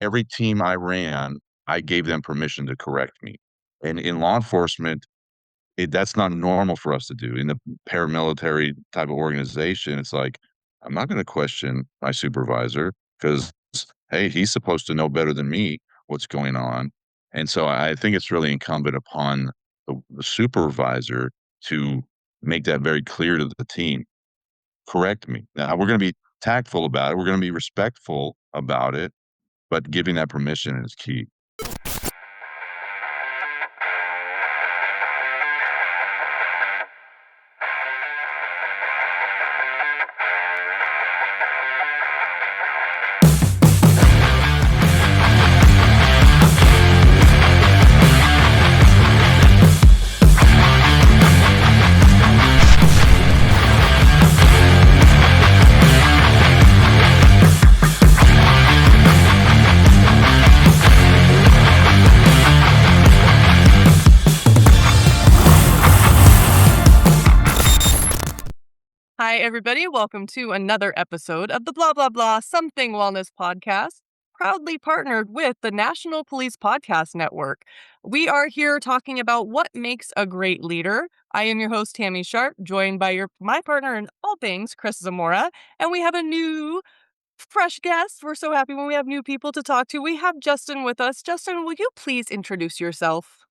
every team I ran, I gave them permission to correct me. And in law enforcement, that's not normal for us to do. In the paramilitary type of organization, it's like, I'm not gonna question my supervisor because, hey, he's supposed to know better than me what's going on. And so I think it's really incumbent upon the supervisor to make that very clear to the team. Correct me. Now, we're gonna be tactful about it, we're gonna be respectful about it, but giving that permission is key. Hi, everybody. Welcome to another episode of the Blah, Blah, Blah Something Wellness Podcast, proudly partnered with the National Police Podcast Network. We are here talking about what makes a great leader. I am your host, Tami Sharp, joined by my partner in all things, Chris Zamora. And we have a new, fresh guest. We're so happy when we have new people to talk to. We have Justin with us. Justin, will you please introduce yourself?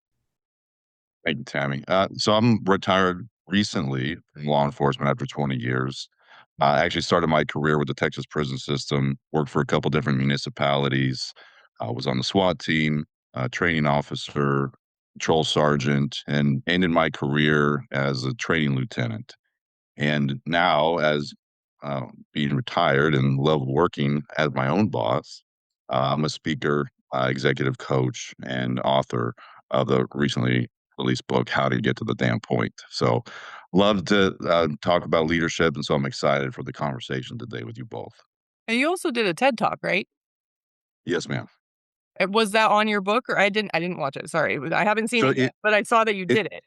Thank you, Tammy. So I'm retired recently from law enforcement after 20 years. I actually started my career with the Texas prison system, worked for a couple different municipalities. I was on the SWAT team, training officer, patrol sergeant, and ended my career as a training lieutenant. And now, as being retired and love working as my own boss, I'm a speaker, executive coach, and author of the recently released book, How to Get to the Damn Point. So, love to talk about leadership. And so, I'm excited for the conversation today with you both. And you also did a TED Talk, right? Yes, ma'am. Was that on your book or I didn't watch it. Sorry. I haven't seen So, it yet, but I saw that you it did it.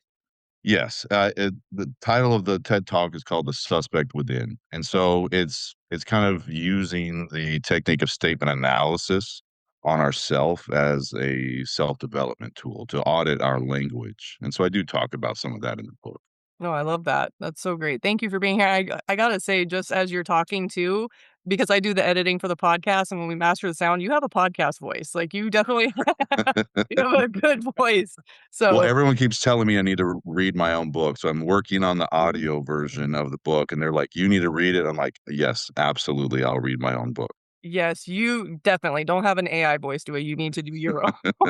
yes, the title of the TED Talk is called "The Suspect Within," and so it's kind of using the technique of statement analysis on ourself as a self-development tool to audit our language, and so I do talk about some of that in the book. No, I love that. That's so great. Thank you for being here. I gotta say, just as you're talking too, because I do the editing for the podcast, and when we master the sound, you have a podcast voice. Like you definitely you have a good voice. Well, So everyone keeps telling me I need to read my own book, so I'm working on the audio version of the book, and they're like, "You need to read it." I'm like, "Yes, absolutely, I'll read my own book." yes, you definitely don't have an AI voice do it. You need to do your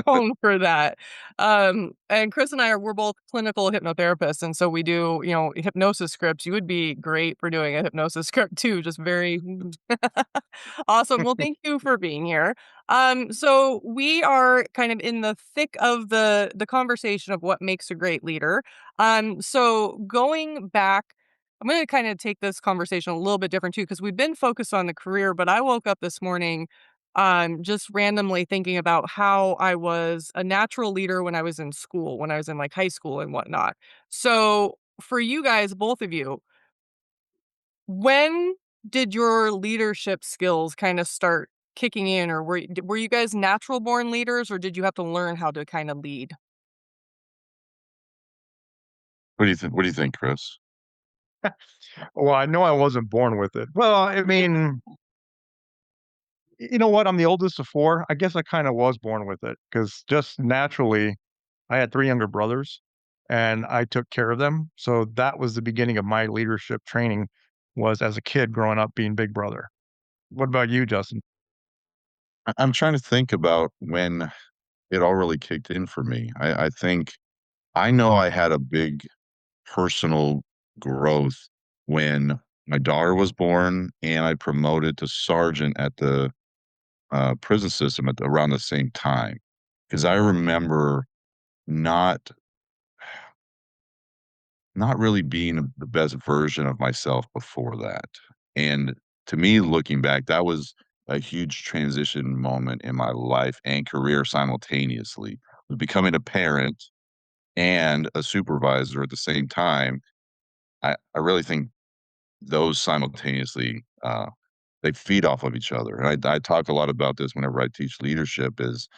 own for that. And Chris and we're both clinical hypnotherapists, and so we do, hypnosis scripts. You would be great for doing a hypnosis script too. Just very awesome. Well, thank you for being here. So we are kind of in the thick of the conversation of what makes a great leader. So going back, I'm going to kind of take this conversation a little bit different too, because we've been focused on the career, but I woke up this morning just randomly thinking about how I was a natural leader when I was in school, when I was in like high school and whatnot. So for you guys, both of you, when did your leadership skills kind of start kicking in, or were you guys natural born leaders, or did you have to learn how to kind of lead? What do you think, Chris? Well, I know I wasn't born with it. Well, I mean, you know what? I'm the oldest of 4. I guess I kinda was born with it because just naturally, I had 3 younger brothers, and I took care of them, so that was the beginning of my leadership training was as a kid growing up being big brother. What about you, Justin? I'm trying to think about when it all really kicked in for me. I think I know I had a big personal growth when my daughter was born and I promoted to sergeant at the prison system around the same time. Because I remember not not really being the best version of myself before that. And to me, looking back, that was a huge transition moment in my life and career simultaneously. Becoming a parent and a supervisor at the same time, I really think those simultaneously they feed off of each other. And I talk a lot about this whenever I teach leadership is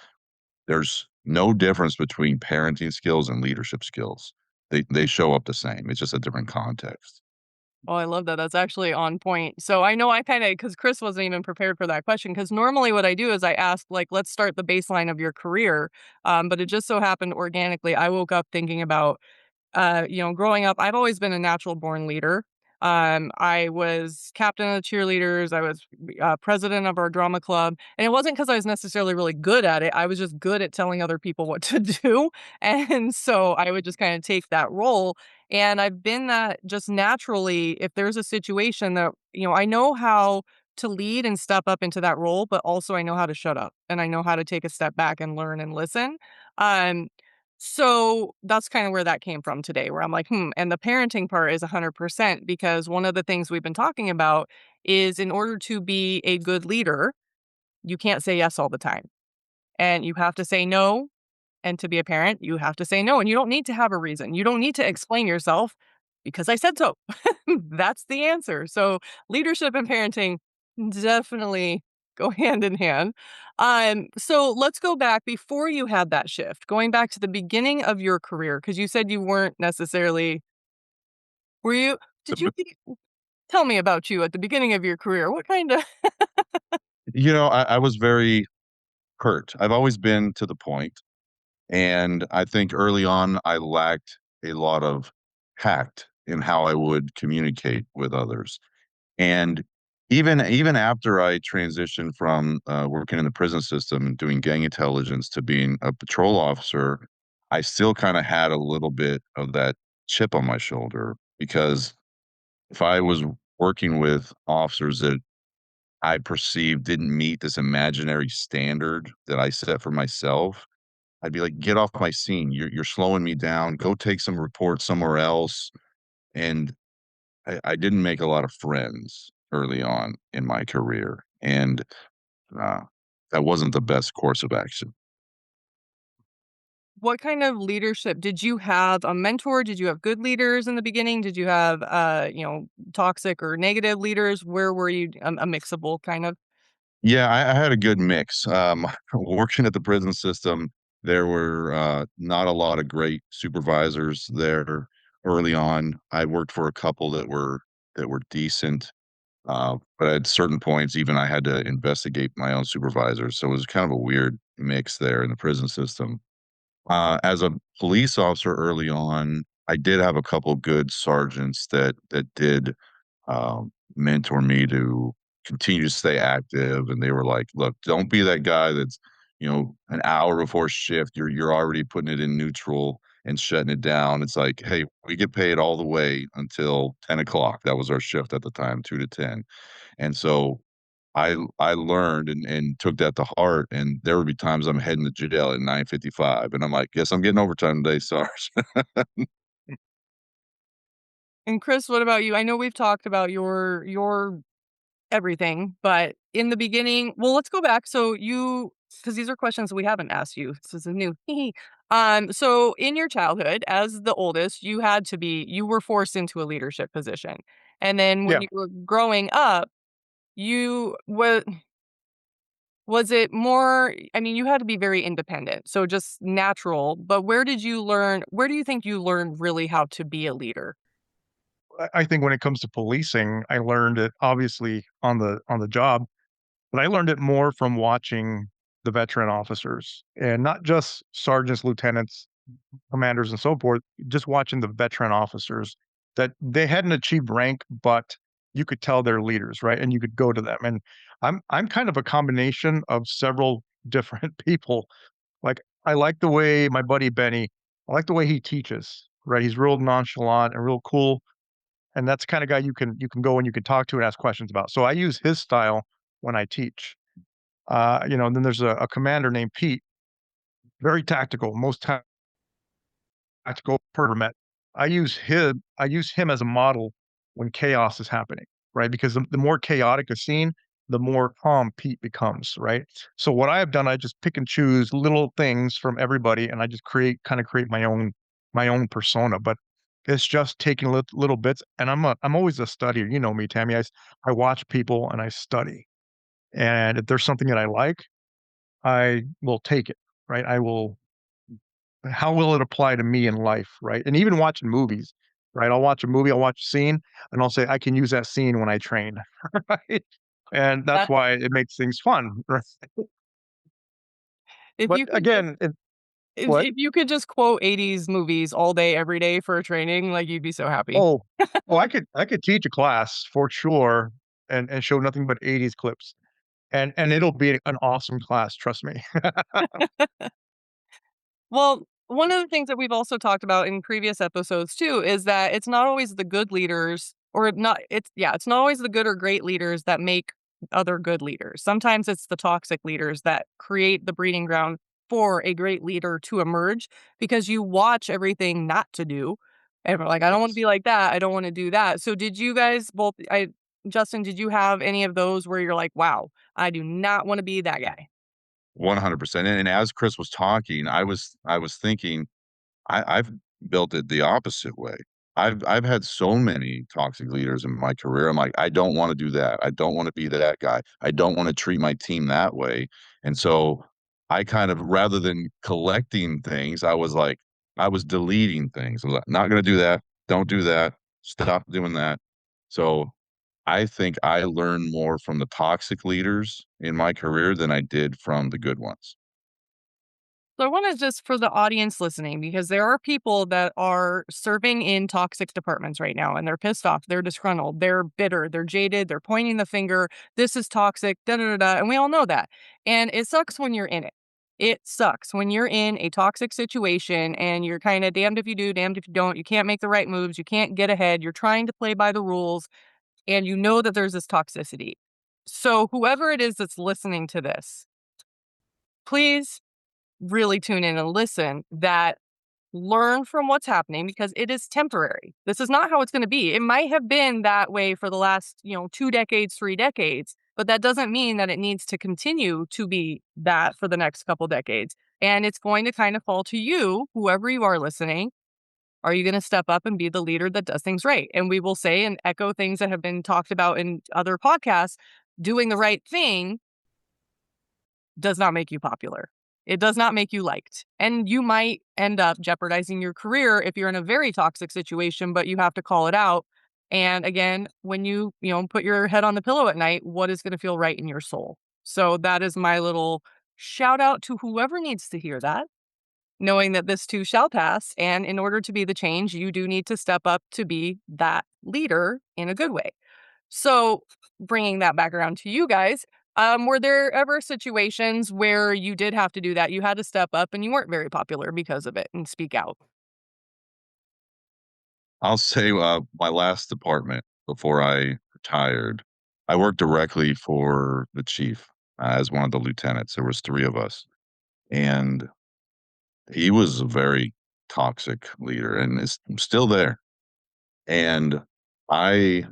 there's no difference between parenting skills and leadership skills. They show up the same. It's just a different context. Oh, I love that. That's actually on point. So I know I kinda, because Chris wasn't even prepared for that question. Because normally what I do is I ask, like, "Let's start the baseline of your career," but it just so happened organically, I woke up thinking about growing up, I've always been a natural born leader. I was captain of the cheerleaders. I was president of our drama club. And it wasn't because I was necessarily really good at it. I was just good at telling other people what to do. And so I would just kind of take that role. And I've been that just naturally. If there's a situation that, I know how to lead and step up into that role, but also I know how to shut up and I know how to take a step back and learn and listen. Um, so that's kind of where that came from today, where I'm like, and the parenting part is 100% because one of the things we've been talking about is in order to be a good leader, you can't say yes all the time and you have to say no. And to be a parent, you have to say no. And you don't need to have a reason. You don't need to explain yourself because I said so. That's the answer. So leadership and parenting definitely go hand in hand. So let's go back before you had that shift, going back to the beginning of your career, because you said you weren't necessarily, were you, did you, tell me about you at the beginning of your career. What kind of, I was very hurt. I've always been to the point, and I think early on I lacked a lot of tact in how I would communicate with others. And even after I transitioned from, working in the prison system and doing gang intelligence to being a patrol officer, I still kinda had a little bit of that chip on my shoulder because if I was working with officers that I perceived didn't meet this imaginary standard that I set for myself, I'd be like, "Get off my scene. You're slowing me down. Go take some reports somewhere else." And I didn't make a lot of friends early on in my career, and, uh, that wasn't the best course of action. what kind of leadership did you have? A mentor? Did you have good leaders in the beginning? Did you have, toxic or negative leaders? Where were you a mixable kind of? Yeah, I had a good mix. Working at the prison system, there were, not a lot of great supervisors there early on. I worked for a couple that were decent, but at certain points, even I had to investigate my own supervisors, so it was kind of a weird mix there in the prison system. As a police officer early on, I did have a couple good sergeants that did, mentor me to continue to stay active, and they were like, "Look, don't be that guy that's, an hour before shift, you're already putting it in neutral and shutting it down." It's like, "Hey, we get paid all the way until 10 o'clock." That was our shift at the time, 2 to 10. And so I learned and took that to heart, and there would be times I'm heading to jail at 9:55, and I'm like, "Guess I'm getting overtime today, Sarge." And Chris, what about you? I know we've talked about your everything, but in the beginning, well, let's go back. So you, because these are questions we haven't asked you. This is a new. So in your childhood, as the oldest, you were forced into a leadership position, and then when Yeah. you were growing up, you was it more? I mean, you had to be very independent, so just natural. But where did you learn? Where do you think you learned really how to be a leader? I think when it comes to policing, I learned it obviously on the job, but I learned it more from watching the veteran officers and not just sergeants, lieutenants, commanders, and so forth, just watching the veteran officers that they hadn't achieved rank, but you could tell they're leaders, right? And you could go to them. And I'm kind of a combination of several different people. Like I like the way my buddy Benny, I like the way he teaches, right? He's real nonchalant and real cool. And that's the kind of guy you can go and you can talk to and ask questions about. So I use his style when I teach. And then there's a commander named Pete, very tactical, tactical per ever met. I use him as a model when chaos is happening, right? Because the more chaotic a scene, the more calm Pete becomes, right? So what I have done, I just pick and choose little things from everybody, and I just create my own persona. But It's just taking little bits, and I'm always a studier. You know me, Tammy. I watch people and I study, and if there's something that I like, I will take it, right? I will how will it apply to me in life, right? And even watching movies, right? I'll watch a movie, I'll watch a scene, and I'll say, "I can use that scene when I train," right? And that's That why it makes things fun, right? if But you could just again, what? if you could just quote 80s movies all day, every day for training, like, you'd be so happy. Oh, oh, I could teach a class for sure and show nothing but '80s clips, and it'll be an awesome class, trust me. Well, one of the things that we've also talked about in previous episodes too is that it's not always the good leaders or not it's yeah, it's not always the good or great leaders that make other good leaders. Sometimes it's the toxic leaders that create the breeding ground for a great leader to emerge because you watch everything not to do. And we're like, I don't want to Yes. be like that. I don't want to do that. So did you guys both Justin, did you have any of those where you're like, wow, I do not want to be that guy? 100%. And as Chris was talking, I was thinking I've built it the opposite way. I've had so many toxic leaders in my career. I'm like, I don't want to do that. I don't want to be that guy. I don't want to treat my team that way. And so I kind of, rather than collecting things, I was deleting things. I was like, not going to do that. Don't do that. Stop doing that. So I think I learned more from the toxic leaders in my career than I did from the good ones. So I want to just for the audience listening, because there are people that are serving in toxic departments right now and they're pissed off, they're disgruntled, they're bitter, they're jaded, they're pointing the finger. This is toxic, da da da da. And we all know that. And it sucks when you're in it. It sucks when you're in a toxic situation and you're kind of damned if you do, damned if you don't. You can't make the right moves. You can't get ahead. You're trying to play by the rules and you know that there's this toxicity. So, whoever it is that's listening to this, please really tune in and listen that learn from what's happening because it is temporary. This is not how it's going to be. It might have been that way for the last, 2 decades, 3 decades, but that doesn't mean that it needs to continue to be that for the next couple decades. And it's going to kind of fall to you, whoever you are listening. Are you going to step up and be the leader that does things right? And we will say and echo things that have been talked about in other podcasts. Doing the right thing does not make you popular. It does not make you liked. And you might end up jeopardizing your career if you're in a very toxic situation, but you have to call it out. And again, when put your head on the pillow at night, what is going to feel right in your soul? So that is my little shout out to whoever needs to hear that, knowing that this too shall pass. And in order to be the change, you do need to step up to be that leader in a good way. So, bringing that back around to you guys, were there ever situations where you did have to do that? You had to step up and you weren't very popular because of it and speak out. I'll say, my last department before I retired, I worked directly for the chief, as one of the lieutenants. There was 3 of us, and he was a very toxic leader and is still there. And I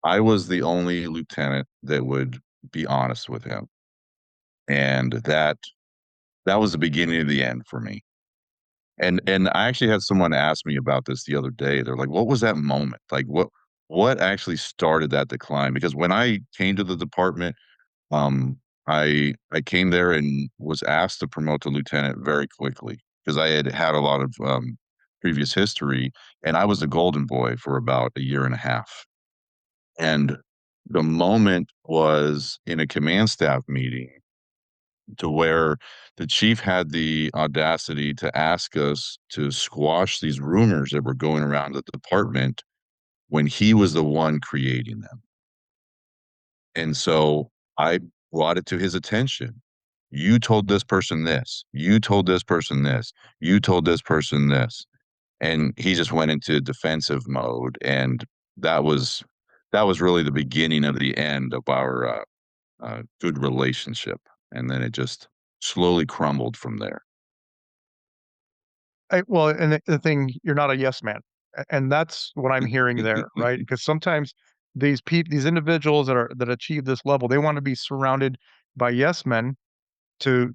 I was the only lieutenant that would be honest with him, and that was the beginning of the end for me. And I actually had someone ask me about this the other day. They're like, "What was that moment? Like, what actually started that decline?" Because when I came to the department, I came there and was asked to promote to lieutenant very quickly because I had had a lot of, previous history, and I was the golden boy for about a year and a half. And the moment was in a command staff meeting to where the chief had the audacity to ask us to squash these rumors that were going around the department when he was the one creating them. And so I brought it to his attention. You told this person this. You told this person this. You told this person this. And he just went into defensive mode. And that was that was really the beginning of the end of our good relationship. And then it just slowly crumbled from there. Well, and the thing, you're not a yes man, and that's what I'm hearing there, right? Because sometimes these individuals that achieve this level, they want to be surrounded by yes men to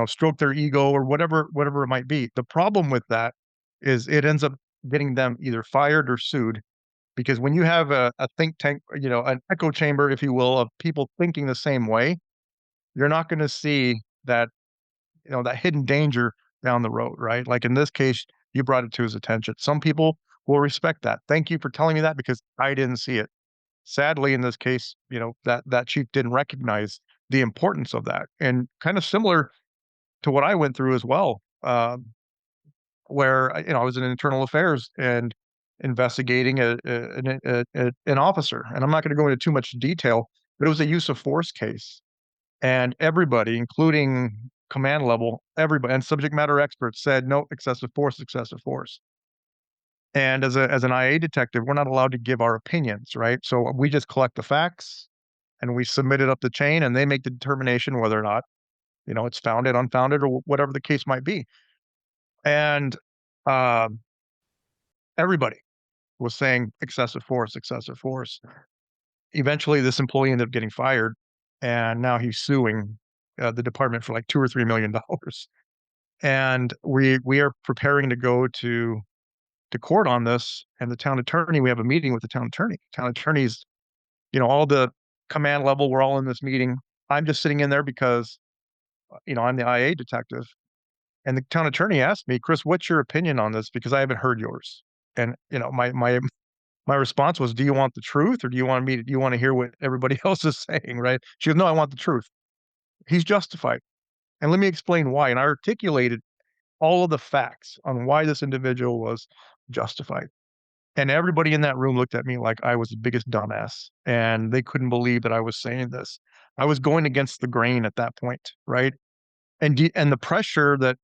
stroke their ego or whatever it might be. The problem with that is it ends up getting them either fired or sued. Because when you have a think tank, an echo chamber, if you will, of people thinking the same way, you're not going to see that, that hidden danger down the road, right? Like in this case, you brought it to his attention. Some people will respect that. Thank you for telling me that because I didn't see it. Sadly, in this case, that chief didn't recognize the importance of that. And kind of similar to what I went through as well, where I was in internal affairs and investigating an officer. And I'm not going to go into too much detail, but it was a use of force case. And everybody, including command level, everybody and subject matter experts said, no, excessive force, excessive force. And as an IA detective, we're not allowed to give our opinions, right? So we just collect the facts and we submit it up the chain and they make the determination whether or not, it's founded, unfounded, or whatever the case might be. And um, everybody was saying excessive force, excessive force. Eventually, this employee ended up getting fired, and now he's suing the department for like $2 or $3 million. And we are preparing to go to court on this. And the town attorney, we have a meeting with the town attorney. Town attorneys, all the command level, we're all in this meeting. I'm just sitting in there because I'm the IA detective. And the town attorney asked me, Chris, what's your opinion on this? Because I haven't heard yours. And my response was, do you want the truth or do you want to hear what everybody else is saying, right? She goes, no, I want the truth. He's justified. And let me explain why. And I articulated all of the facts on why this individual was justified. And everybody in that room looked at me like I was the biggest dumbass. And they couldn't believe that I was saying this. I was going against the grain at that point, right? And the pressure that,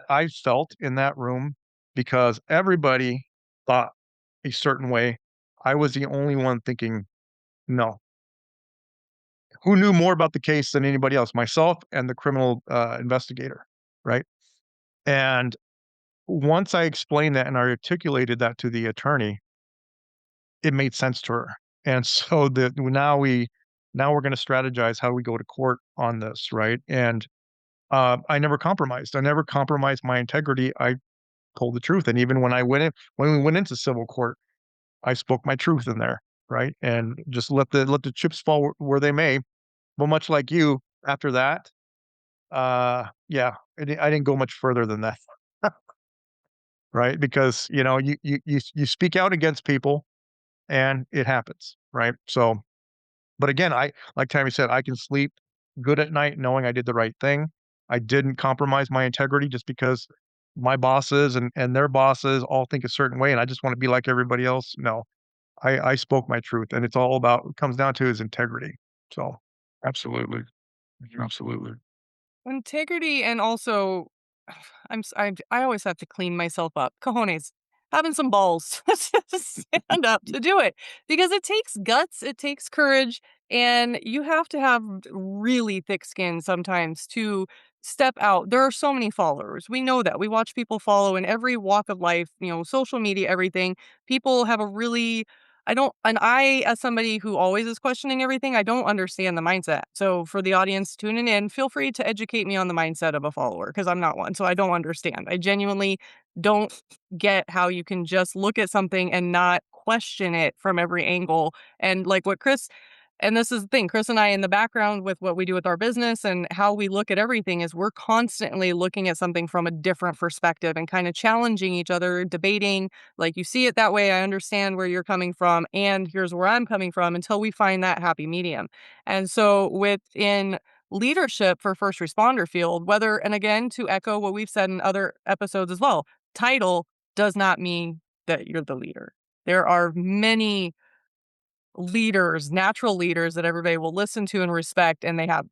I felt in that room because everybody thought a certain way. I was the only one thinking, no. Who knew more about the case than anybody else? Myself and the criminal investigator, right? And once I explained that and I articulated that to the attorney, it made sense to her. And so now we're going to strategize how we go to court on this, right? And I never compromised. I never compromised my integrity. I told the truth. And even when we went into civil court, I spoke my truth in there, right? And just let the chips fall where they may. But much like you, after that, yeah, I didn't go much further than that, right? Because you speak out against people, and it happens, right? So, but again, like Tammy said, I can sleep good at night knowing I did the right thing. I didn't compromise my integrity just because my bosses and their bosses all think a certain way, and I just want to be like everybody else. No, I spoke my truth, and it comes down to his integrity. So, Absolutely. Absolutely. Integrity and also I always have to clean myself up. Cojones. Having some balls to stand up to do it because it takes guts, it takes courage, and you have to have really thick skin sometimes to step out. There are so many followers. We know that. We watch people follow in every walk of life, social media, everything. People have a really and I, as somebody who always is questioning everything, I don't understand the mindset. So for the audience tuning in, feel free to educate me on the mindset of a follower because I'm not one. So I don't understand. I genuinely don't get how you can just look at something and not question it from every angle. And like what Chris, and this is the thing, Chris and I in the background with what we do with our business and how we look at everything is we're constantly looking at something from a different perspective and kind of challenging each other, debating, like, you see it that way, I understand where you're coming from, and here's where I'm coming from until we find that happy medium. And so within leadership for first responder field, whether, and again, to echo what we've said in other episodes as well, title does not mean that you're the leader. There are many leaders, natural leaders that everybody will listen to and respect, and they have,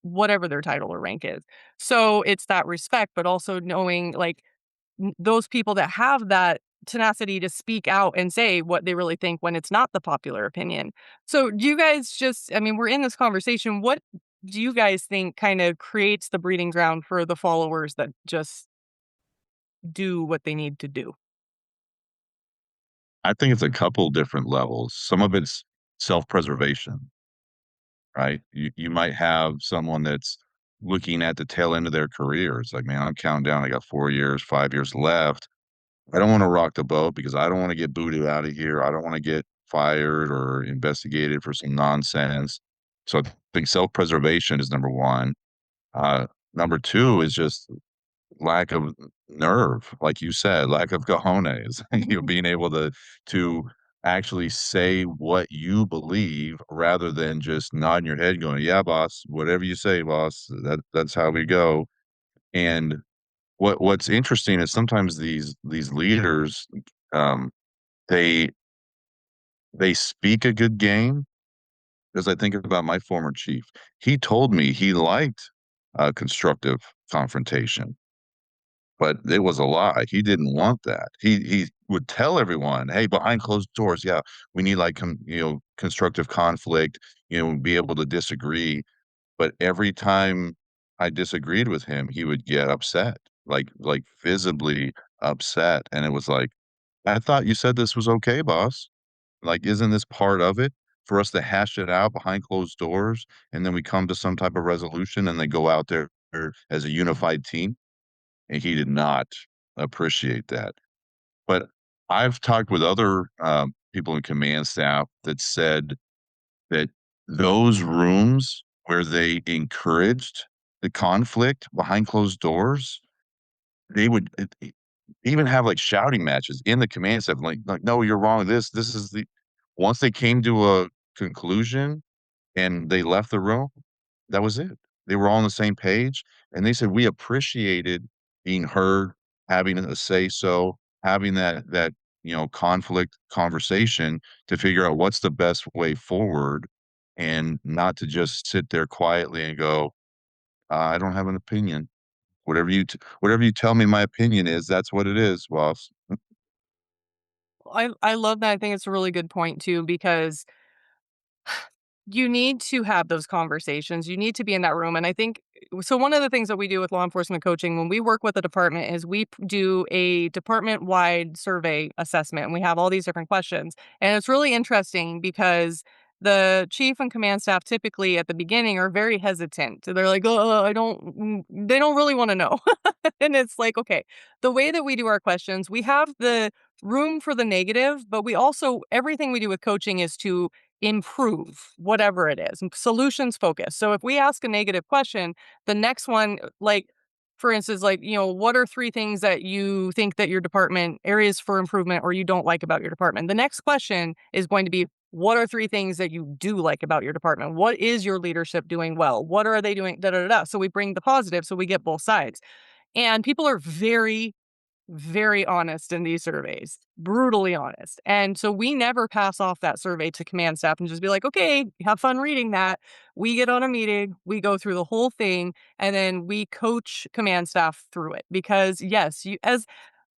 whatever their title or rank is. So it's that respect, but also knowing like those people that have that tenacity to speak out and say what they really think when it's not the popular opinion. So do you guys we're in this conversation. What do you guys think kind of creates the breeding ground for the followers that just do what they need to do? I think it's a couple different levels. Some of it's self-preservation, right? You might have someone that's looking at the tail end of their careers. Like, man, I'm counting down. I got 4 years, 5 years left. I don't want to rock the boat because I don't want to get booted out of here. I don't want to get fired or investigated for some nonsense. So I think self-preservation is number one. Number two is just lack of nerve, like you said, lack of cojones. Being able to actually say what you believe rather than just nodding your head, going, "Yeah, boss, whatever you say, boss. That's how we go." And what's interesting is sometimes these leaders, um, they they speak a good game. As I think about my former chief, he told me he liked constructive confrontation, but it was a lie. He didn't want that. He would tell everyone, "Hey, behind closed doors, yeah, we need like constructive conflict, be able to disagree." But every time I disagreed with him, he would get upset, like visibly upset, and it was like, "I thought you said this was okay, boss. Like, isn't this part of it for us to hash it out behind closed doors, and then we come to some type of resolution, and they go out there as a unified team?" And he did not appreciate that. But I've talked with other, people in command staff that said that those rooms where they encouraged the conflict behind closed doors, they would even have, like, shouting matches in the command staff, like, "No, you're wrong. This is the" once they came to a conclusion and they left the room, that was it. They were all on the same page, and they said, "We appreciated being heard, having a say so, having that conflict conversation to figure out what's the best way forward, and not to just sit there quietly and go, I don't have an opinion. Whatever you tell me my opinion is, that's what it is, boss." I love that. I think it's a really good point too, because you need to have those conversations. You need to be in that room. And I think so. One of the things that we do with law enforcement coaching when we work with a department is do a department wide survey assessment. And we have all these different questions. And it's really interesting because the chief and command staff typically at the beginning are very hesitant. They're like, oh, they don't really want to know. And it's like, okay, the way that we do our questions, we have the room for the negative, but we also, everything we do with coaching is to improve whatever it is, solutions focused. So if we ask a negative question, the next one, like, for instance, like, what are three things that you think that your department areas for improvement or you don't like about your department? The next question is going to be, what are three things that you do like about your department? What is your leadership doing well? What are they doing? Da, da, da, da. So we bring the positive so we get both sides. And people are very, very honest in these surveys, brutally honest. And so we never pass off that survey to command staff and just be like, okay, have fun reading that. We get on a meeting, we go through the whole thing, and then we coach command staff through it. Because yes,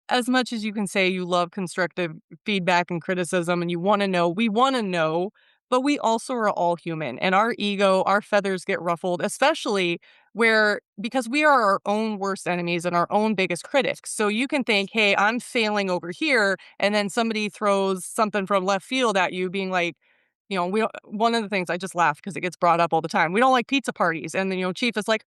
as much as you can say you love constructive feedback and criticism and you want to know, we want to know, but we also are all human and our ego, our feathers get ruffled, especially because we are our own worst enemies and our own biggest critics. So you can think, hey, I'm failing over here. And then somebody throws something from left field at you, being like, one of the things I just laugh because it gets brought up all the time. We don't like pizza parties. And then, chief is like,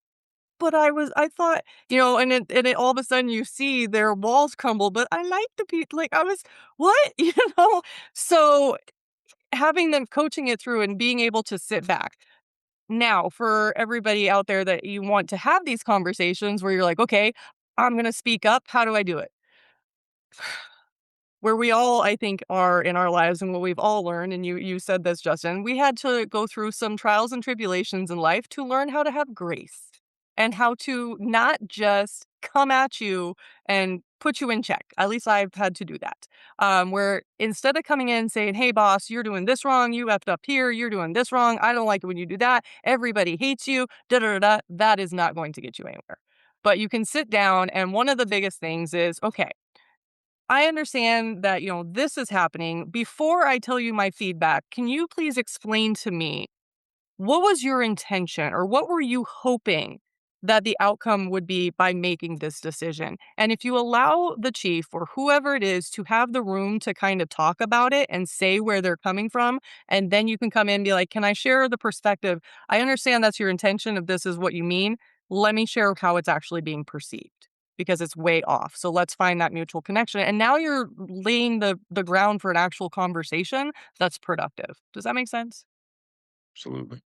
but I thought, and it all of a sudden you see their walls crumble, but I like the people, like, I was what? So, having them coaching it through and being able to sit back. Now, for everybody out there that you want to have these conversations where you're like, "Okay, I'm gonna speak up. How do I do it?" Where we all, I think, are in our lives and what we've all learned, and you said this, Justin, we had to go through some trials and tribulations in life to learn how to have grace and how to not just come at you and put you in check. At least I've had to do that. Where instead of coming in and saying, hey, boss, you're doing this wrong, you effed up here, you're doing this wrong, I don't like it when you do that, everybody hates you, da da da, da, that is not going to get you anywhere. But you can sit down, and one of the biggest things is, okay, I understand that, this is happening. Before I tell you my feedback, can you please explain to me what was your intention or what were you hoping that the outcome would be by making this decision? And if you allow the chief or whoever it is to have the room to kind of talk about it and say where they're coming from, and then you can come in and be like, can I share the perspective? I understand that's your intention if this is what you mean. let me share how it's actually being perceived because it's way off. So let's find that mutual connection. And now you're laying the ground for an actual conversation that's productive. Does that make sense, Absolutely.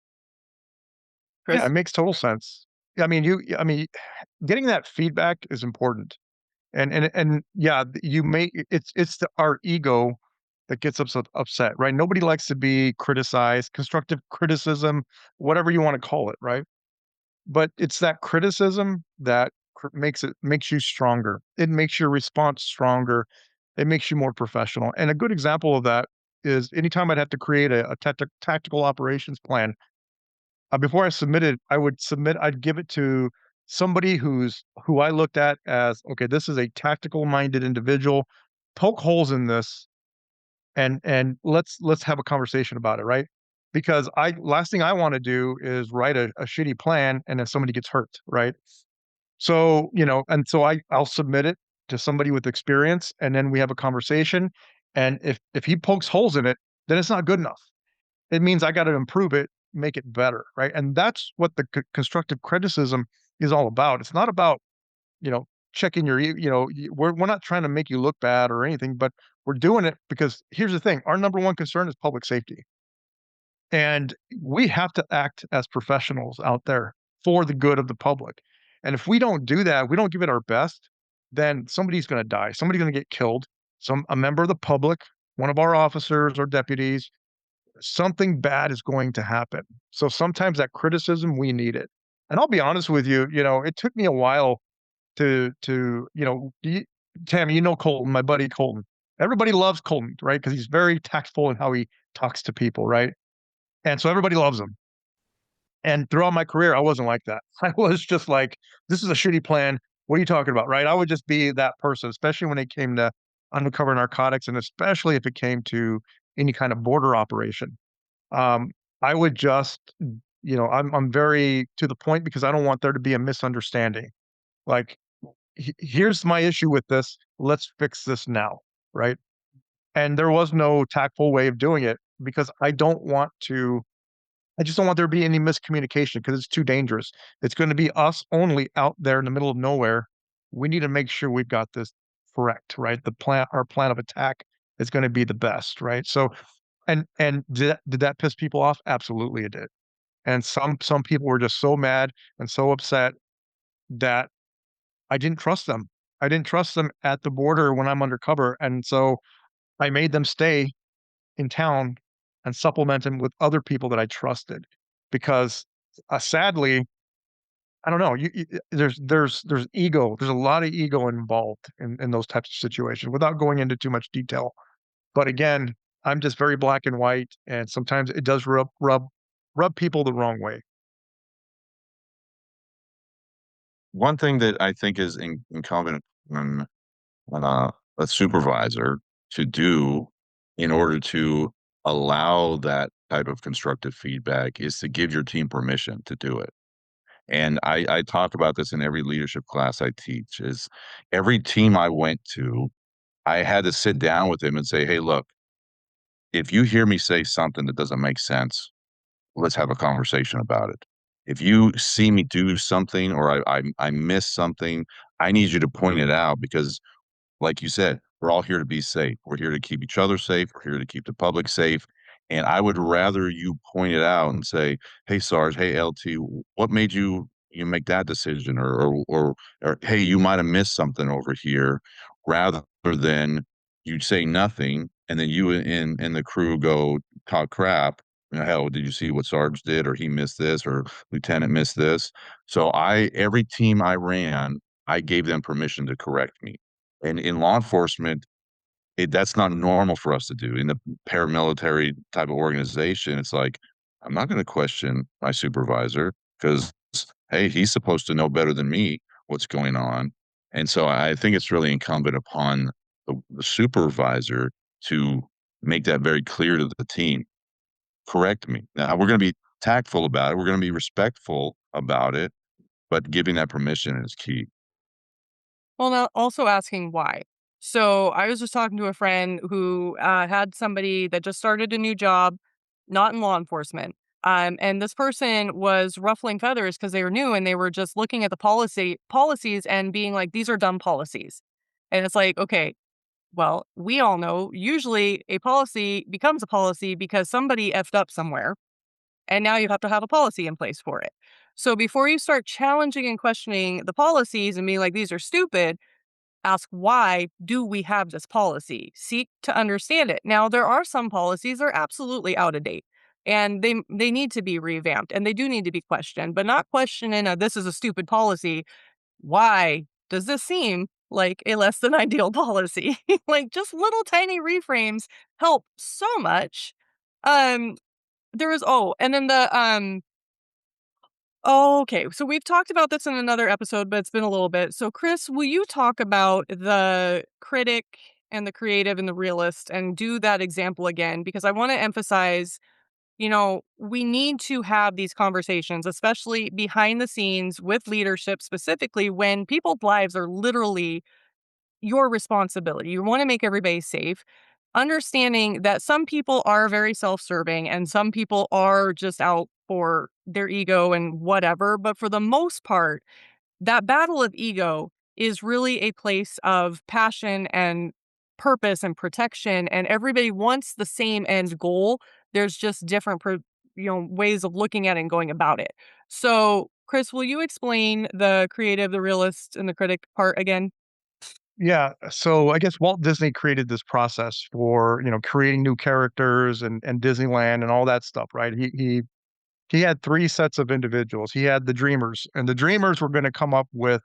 Yeah, it Chris? makes total sense. I mean, getting that feedback is important. And yeah, you may it's our ego that gets upset, right? Nobody likes to be criticized, constructive criticism, whatever you want to call it, right? But it's that criticism that makes you stronger. It makes your response stronger. It makes you more professional. And a good example of that is anytime I'd have to create a tactical operations plan, before I submitted, I'd give it to somebody who I looked at as, okay, this is a tactical minded individual. Poke holes in this and let's have a conversation about it, right? Because I last thing I want to do is write a shitty plan and then somebody gets hurt, right? So, and so I'll submit it to somebody with experience and then we have a conversation. And if he pokes holes in it, then it's not good enough. It means I gotta improve it, make it better, right? And that's what the constructive criticism is all about. It's not about, you know, checking your e you know, y we're not trying to make you look bad or anything, but we're doing it because here's the thing, our number one concern is public safety, and we have to act as professionals out there for the good of the public, and if we don't do that, we don't give it our best, then somebody's gonna die, somebody's gonna get killed, a member of the public, one of our officers or deputies, something bad is going to happen. So sometimes that criticism, we need it. And I'll be honest with you, it took me a while to Tammy, Colton, my buddy Colton. Everybody loves Colton, right? Because he's very tactful in how he talks to people, right? And so everybody loves him. And throughout my career, I wasn't like that. I was just like, this is a shitty plan. What are you talking about? Right. I would just be that person, especially when it came to undercover narcotics and especially if it came to any kind of border operation. Um, I would just, I'm very to the point because I don't want there to be a misunderstanding. Like, here's my issue with this. Let's fix this now, right? And there was no tactful way of doing it because I just don't want there to be any miscommunication because it's too dangerous. It's going to be us only out there in the middle of nowhere. We need to make sure we've got this correct, right? Our plan of attack is going to be the best, right? So, and did that piss people off? Absolutely, it did. And some people were just so mad and so upset that I didn't trust them. I didn't trust them at the border when I'm undercover, and so I made them stay in town and supplement them with other people that I trusted because, sadly, I don't know, there's ego. There's a lot of ego involved in those types of situations without going into too much detail. But again, I'm just very black and white, and sometimes it does rub people the wrong way. One thing that I think is incumbent on a supervisor to do in order to allow that type of constructive feedback is to give your team permission to do it. And I talk about this in every leadership class I teach is every team I went to, I had to sit down with them and say, hey, look, if you hear me say something that doesn't make sense, let's have a conversation about it. If you see me do something or I miss something, I need you to point it out because like you said, we're all here to be safe. We're here to keep each other safe. We're here to keep the public safe. And I would rather you point it out and say, "Hey, SARS, hey, LT, what made you make that decision?" Or "Hey, you might have missed something over here," rather than you say nothing and then you and the crew go talk crap. Hell, did you see what Sarge did, or he missed this, or Lieutenant missed this? So every team I ran, I gave them permission to correct me. And in law enforcement, that's not normal for us to do. In the paramilitary type of organization, it's like, I'm not gonna question my supervisor because, hey, he's supposed to know better than me what's going on. And so I think it's really incumbent upon the supervisor to make that very clear to the team. Correct me. Now we're gonna be tactful about it. We're gonna be respectful about it, but giving that permission is key. Well, now also asking why. So I was just talking to a friend who had somebody that just started a new job, not in law enforcement. And this person was ruffling feathers because they were new and they were just looking at the policies and being like, these are dumb policies. And it's like, okay, well, we all know usually a policy becomes a policy because somebody effed up somewhere. And now you have to have a policy in place for it. So before you start challenging and questioning the policies and being like, these are stupid, ask why do we have this policy? Seek to understand it. Now, there are some policies that are absolutely out of date and they need to be revamped and they do need to be questioned, but not questioning this is a stupid policy. Why does this seem like a less than ideal policy? Like just little tiny reframes help so much. Um there is and then okay, so we've talked about this in another episode, but it's been a little bit. So, Chris, will you talk about the critic and the creative and the realist and do that example again? Because I want to emphasize, we need to have these conversations, especially behind the scenes with leadership, specifically when people's lives are literally your responsibility. You want to make everybody safe. Understanding that some people are very self serving and some people are just out for their ego and whatever. But for the most part, that battle of ego is really a place of passion and purpose and protection. And everybody wants the same end goal. There's just different, ways of looking at it and going about it. So, Chris, will you explain the creative, the realist, and the critic part again? Yeah, so I guess Walt Disney created this process for, creating new characters and Disneyland and all that stuff, right? He had 3 sets of individuals. He had the dreamers, and the dreamers were gonna come up with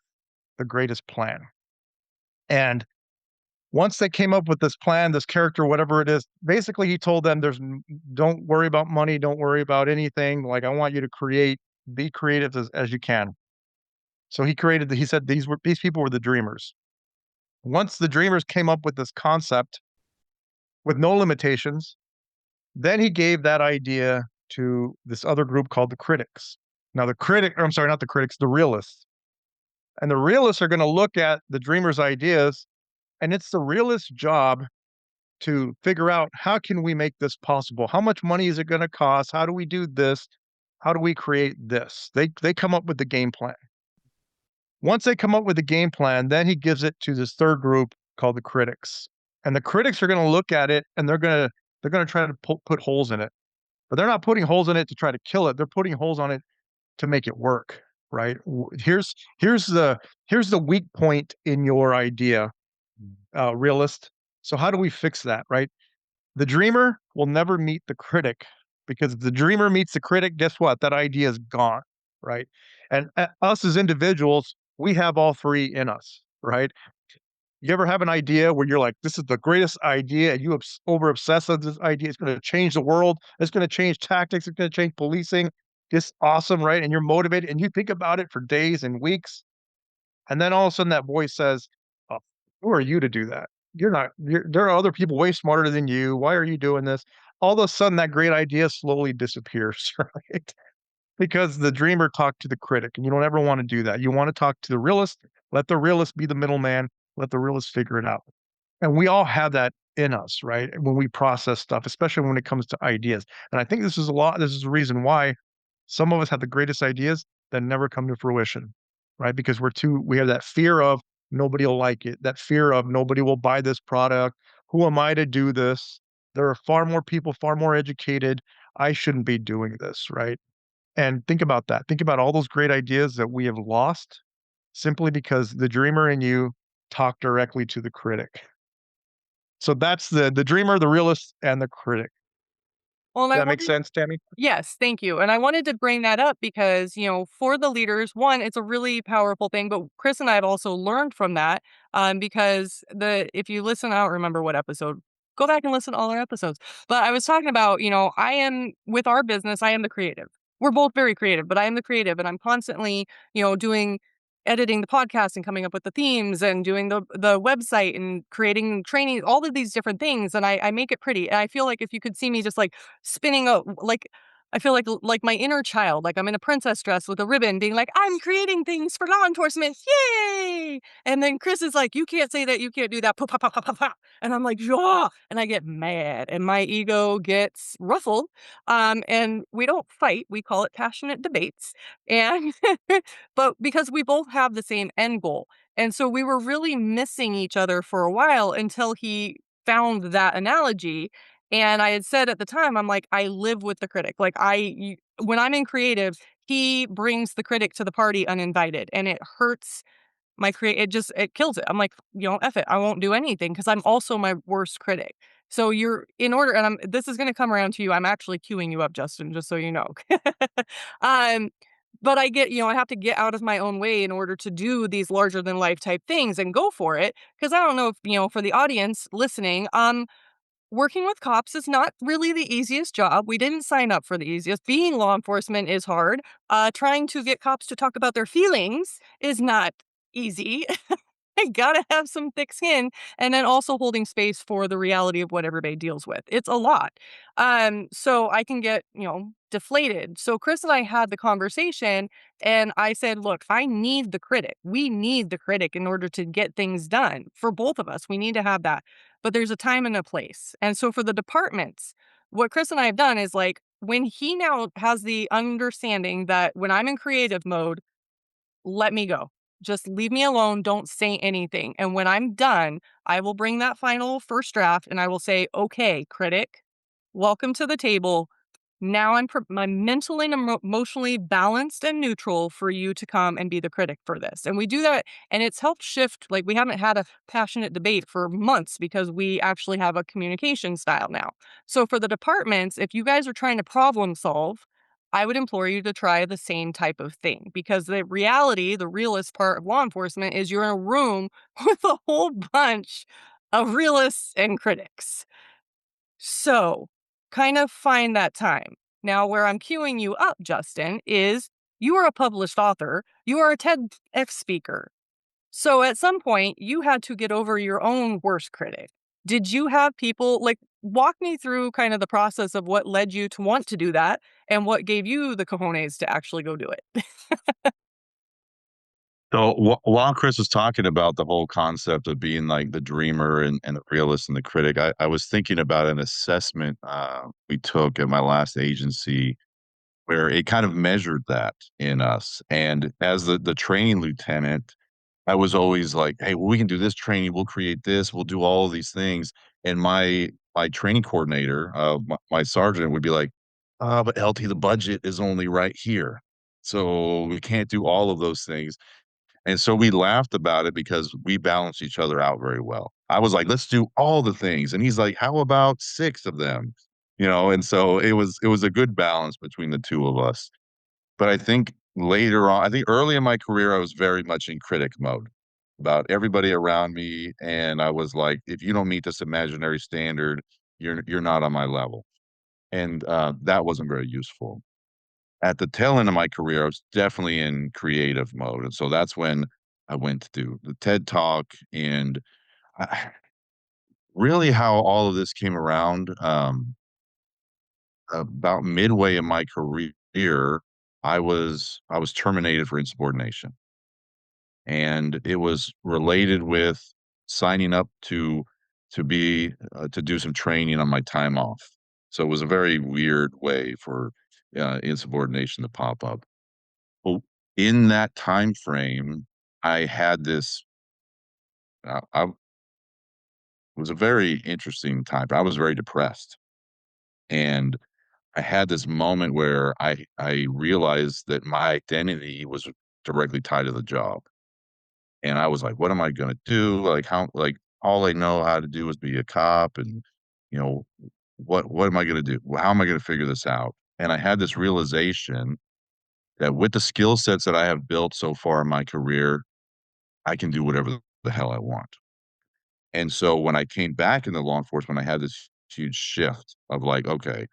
the greatest plan. And once they came up with this plan, this character, whatever it is, basically he told them don't worry about money, don't worry about anything. Like I want you to be creative as you can. So he said these people were the dreamers. Once the dreamers came up with this concept with no limitations, then he gave that idea to this other group called the critics. Now I'm sorry, not the critics, the realists. And the realists are going to look at the dreamers' ideas, and it's the realist's job to figure out how can we make this possible? How much money is it going to cost? How do we do this? How do we create this? They come up with the game plan. Once they come up with the game plan, then he gives it to this third group called the critics. And the critics are going to look at it and they're going to try to put holes in it. But they're not putting holes in it to try to kill it. They're putting holes on it to make it work, right? Here's the weak point in your idea, realist. So how do we fix that, right? The dreamer will never meet the critic because if the dreamer meets the critic, guess what? That idea is gone, right? And us as individuals, we have all 3 in us, right? You ever have an idea where you're like, "This is the greatest idea," and you over obsess on this idea, it's gonna change the world, it's gonna change tactics, it's gonna change policing, it's awesome, right? And you're motivated, and you think about it for days and weeks, and then all of a sudden that voice says, "Oh, who are you to do that? There are other people way smarter than you, why are you doing this?" All of a sudden, that great idea slowly disappears, right? Because the dreamer talked to the critic, and you don't ever wanna do that. You wanna talk to the realist, let the realist be the middleman, let the realist figure it out. And we all have that in us, right? When we process stuff, especially when it comes to ideas. And I think this is the reason why some of us have the greatest ideas that never come to fruition, right? Because we have that fear of nobody will like it, that fear of nobody will buy this product. Who am I to do this? There are far more people, far more educated. I shouldn't be doing this, right? And think about that. Think about all those great ideas that we have lost simply because the dreamer in you talked directly to the critic. So that's the dreamer, the realist, and the critic. Well, and Does I that make wanted sense, Tammy? Yes, thank you. And I wanted to bring that up because, for the leaders, one, it's a really powerful thing. But Chris and I have also learned from that because if you listen, I don't remember what episode. Go back and listen to all our episodes. But I was talking about, I am with our business. I am the creative. We're both very creative, but I am the creative, and I'm constantly, doing editing the podcast and coming up with the themes and doing the website and creating training, all of these different things. And I make it pretty. And I feel like if you could see me just like spinning a like I feel like my inner child, like I'm in a princess dress with a ribbon being like, "I'm creating things for law enforcement. Yay!" yay. And then Chris is like, you can't say that, you can't do that. Pa, pa, pa, pa, pa, pa. And I'm like, yeah. And I get mad and my ego gets ruffled. And we don't fight, we call it passionate debates. And but because we both have the same end goal. And so we were really missing each other for a while until he found that analogy. And I had said at the time, I'm like, I live with the critic. Like when I'm in creative, he brings the critic to the party uninvited and it hurts it kills it. I'm like, F it. I won't do anything because I'm also my worst critic. So you're in order, and this is going to come around to you. I'm actually queuing you up, Justin, just so you know. um, but I have to get out of my own way in order to do these larger than life type things and go for it. Because I don't know if, for the audience listening, working with cops is not really the easiest job. We didn't sign up for the easiest. Being law enforcement is hard. Trying to get cops to talk about their feelings is not easy. I gotta have some thick skin, and then also holding space for the reality of what everybody deals with. It's a lot. So I can get, deflated. So Chris and I had the conversation and I said, look, I need the critic. We need the critic in order to get things done for both of us. We need to have that. But there's a time and a place. And so for the departments, what Chris and I have done is like when he now has the understanding that when I'm in creative mode, let me go. Just leave me alone. Don't say anything. And when I'm done, I will bring that final first draft and I will say, okay, critic, welcome to the table. Now I'm mentally and emotionally balanced and neutral for you to come and be the critic for this. And we do that. And it's helped shift. Like we haven't had a passionate debate for months because we actually have a communication style now. So for the departments, if you guys are trying to problem solve, I would implore you to try the same type of thing because the reality, the realist part of law enforcement is you're in a room with a whole bunch of realists and critics. So kind of find that time. Now, where I'm queuing you up, Justin, is you are a published author, you are a TEDx speaker. So at some point, you had to get over your own worst critic. Did you have people like walk me through kind of the process of what led you to want to do that and what gave you the cojones to actually go do it? So while Chris was talking about the whole concept of being like the dreamer and the realist and the critic, I was thinking about an assessment we took at my last agency where it kind of measured that in us. And as the training lieutenant, I was always like, "Hey, well, we can do this training. We'll create this. We'll do all of these things." And my training coordinator, my sergeant, would be like, but LT, the budget is only right here, so we can't do all of those things." And so we laughed about it because we balance each other out very well. I was like, "Let's do all the things," and he's like, "How about 6 of them?" And so it was a good balance between the 2 of us. But I think later on I think early in my career, I was very much in critic mode about everybody around me, and I was like, "If you don't meet this imaginary standard, you're not on my level." And, that wasn't very useful. At the tail end of my career, I was definitely in creative mode, and so that's when I went to do the TED Talk, and I really how all of this came around, about midway in my career, I was terminated for insubordination, and it was related with signing up to do some training on my time off. So it was a very weird way for, insubordination to pop up. Well, in that time frame, I had this, it was a very interesting time. I was very depressed, and I had this moment where I realized that my identity was directly tied to the job, and I was like, "What am I gonna do?" Like, how like, all I know how to do is be a cop, and, you know, what am I gonna do? How am I gonna figure this out? And I had this realization that with the skill sets that I have built so far in my career, I can do whatever the hell I want. And so when I came back into law enforcement, I had this huge shift of like, okay,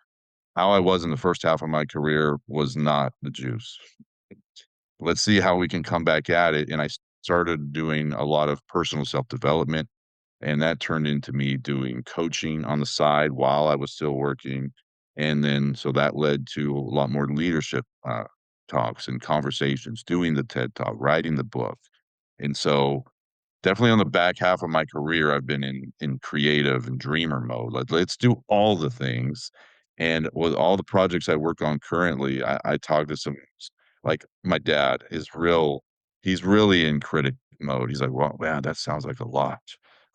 how I was in the first half of my career was not the juice. Let's see how we can come back at it. And I started doing a lot of personal self development. And that turned into me doing coaching on the side while I was still working. And then, so that led to a lot more leadership talks and conversations, doing the TED Talk, writing the book. And so definitely on the back half of my career, I've been in creative and dreamer mode. Let's do all the things. And with all the projects I work on currently, I talk to some like my dad is real he's really in critic mode. He's like, well, man, that sounds like a lot.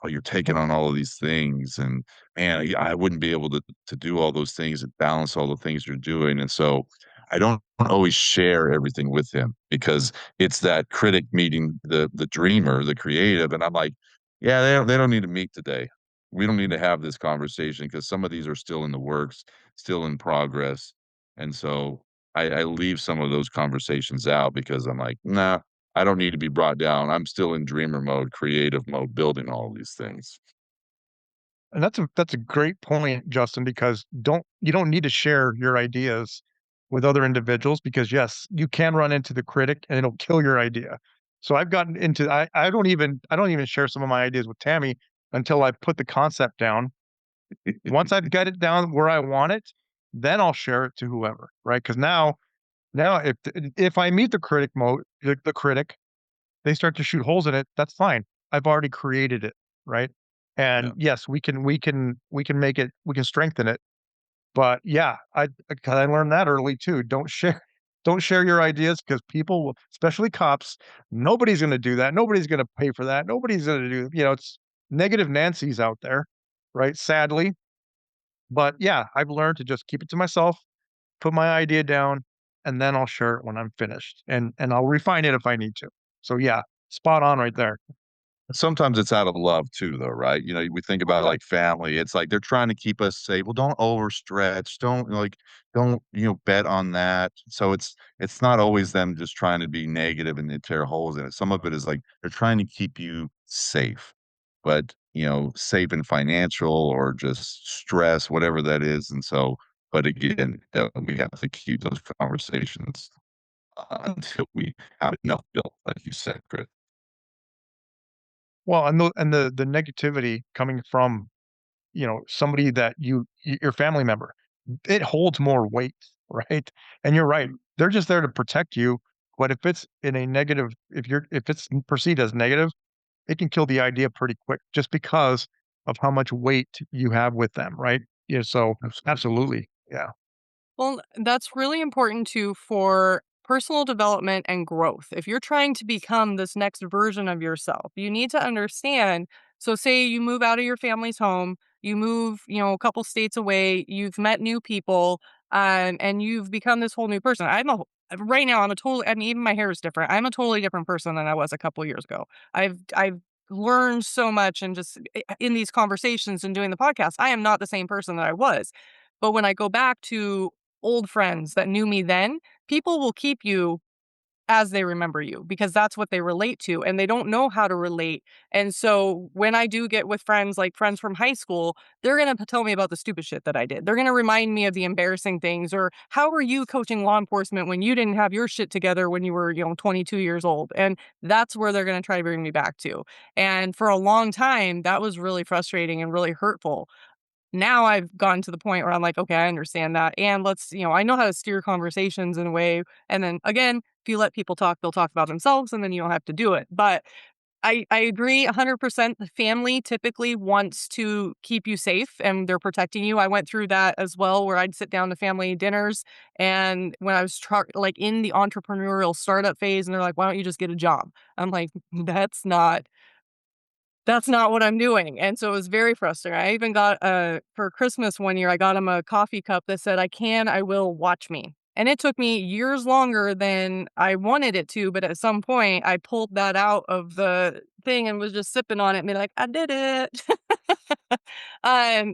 Oh, you're taking on all of these things. And man, I wouldn't be able to do all those things and balance all the things you're doing. And so I don't always share everything with him because it's that critic meeting the dreamer, the creative, and I'm like, "Yeah, they don't need to meet today. We don't need to have this conversation because some of these are still in the works, still in progress." And so I leave some of those conversations out because I'm like, "Nah, I don't need to be brought down. I'm still in dreamer mode, creative mode, building all these things." And that's a great point, Justin, because you don't need to share your ideas with other individuals because yes, you can run into the critic and it'll kill your idea. So I've gotten into I don't even share some of my ideas with Tammy until I put the concept down. Once I've got it down where I want it, then I'll share it to whoever, right? Because now if I meet the the critic, they start to shoot holes in it, that's fine. I've already created it, right? Yeah. And yes, we can make it we can strengthen it. But yeah, 'cause I learned that early too. Don't share your ideas because people will, especially cops, nobody's gonna do that. Nobody's gonna pay for that. Nobody's gonna do, it's negative Nancy's out there, right? Sadly. But yeah, I've learned to just keep it to myself, put my idea down, and then I'll share it when I'm finished. And I'll refine it if I need to. So yeah, spot on right there. Sometimes it's out of love too, though, right? We think about, like, family, it's like they're trying to keep us safe. "Well, don't overstretch, don't, bet on that." So it's not always them just trying to be negative and then tear holes in it. Some of it is, like, they're trying to keep you safe, but, safe in financial or just stress, whatever that is, and so but again, we have to keep those conversations, until we have enough built, like you said, Chris. Well, and the negativity coming from, somebody that your family member, it holds more weight, right? And you're right. They're just there to protect you, but if it's in a negative if it's perceived as negative, it can kill the idea pretty quick just because of how much weight you have with them, right? Yeah, so Absolutely. absolutely. Yeah. Well, that's really important too for personal development and growth. If you're trying to become this next version of yourself, you need to understand. So, say you move out of your family's home, you move, a couple states away, you've met new people, and you've become this whole new person. Right now, I mean, even my hair is different. I'm a totally different person than I was a couple years ago. I've learned so much and just in these conversations and doing the podcast, I am not the same person that I was. But when I go back to old friends that knew me then, people will keep you as they remember you because that's what they relate to and they don't know how to relate. And so when I do get with friends, like friends from high school, they're going to tell me about the stupid shit that I did. They're going to remind me of the embarrassing things or how were you coaching law enforcement when you didn't have your shit together when you were, 22 years old. And that's where they're going to try to bring me back to. And for a long time, that was really frustrating and really hurtful. Now I've gotten to the point where I'm like, "Okay, I understand that, and I know how to steer conversations in a way, and then again, if you let people talk, they'll talk about themselves, and then you don't have to do it." But I agree 100%. The family typically wants to keep you safe, and they're protecting you. I went through that as well, where I'd sit down to family dinners, and when I was like, in the entrepreneurial startup phase, and they're like, "Why don't you just get a job?" I'm like, that's not what I'm doing, and so it was very frustrating. I even got, for Christmas one year, I got him a coffee cup that said, I will, watch me." And it took me years longer than I wanted it to, but at some point, I pulled that out of the thing and was just sipping on it and be like, "I did it."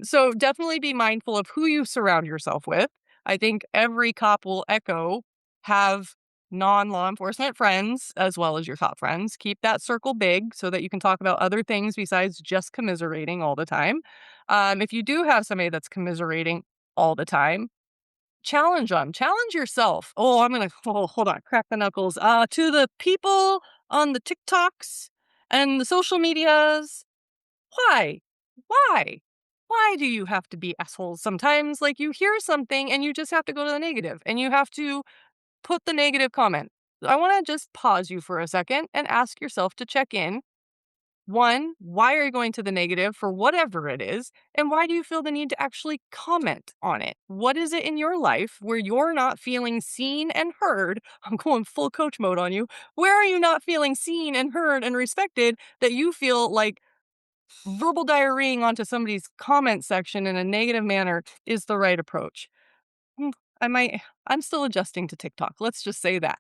So definitely be mindful of who you surround yourself with. I think every cop will echo, have non-law enforcement friends as well as your cop friends. Keep that circle big so that you can talk about other things besides just commiserating all the time. If you do have somebody that's commiserating all the time, challenge them. Challenge yourself. Oh, hold on, crack the knuckles. To the people on the TikToks and the social medias, why? Why? Why do you have to be assholes sometimes? Like you hear something and you just have to go to the negative and you have to put the negative comment. I want to just pause you for a second and ask yourself to check in. One, why are you going to the negative for whatever it is? And why do you feel the need to actually comment on it? What is it in your life where you're not feeling seen and heard? I'm going full coach mode on you. Where are you not feeling seen and heard and respected that you feel like verbal diarrheaing onto somebody's comment section in a negative manner is the right approach? Hmm, I'm still adjusting to TikTok. Let's just say that.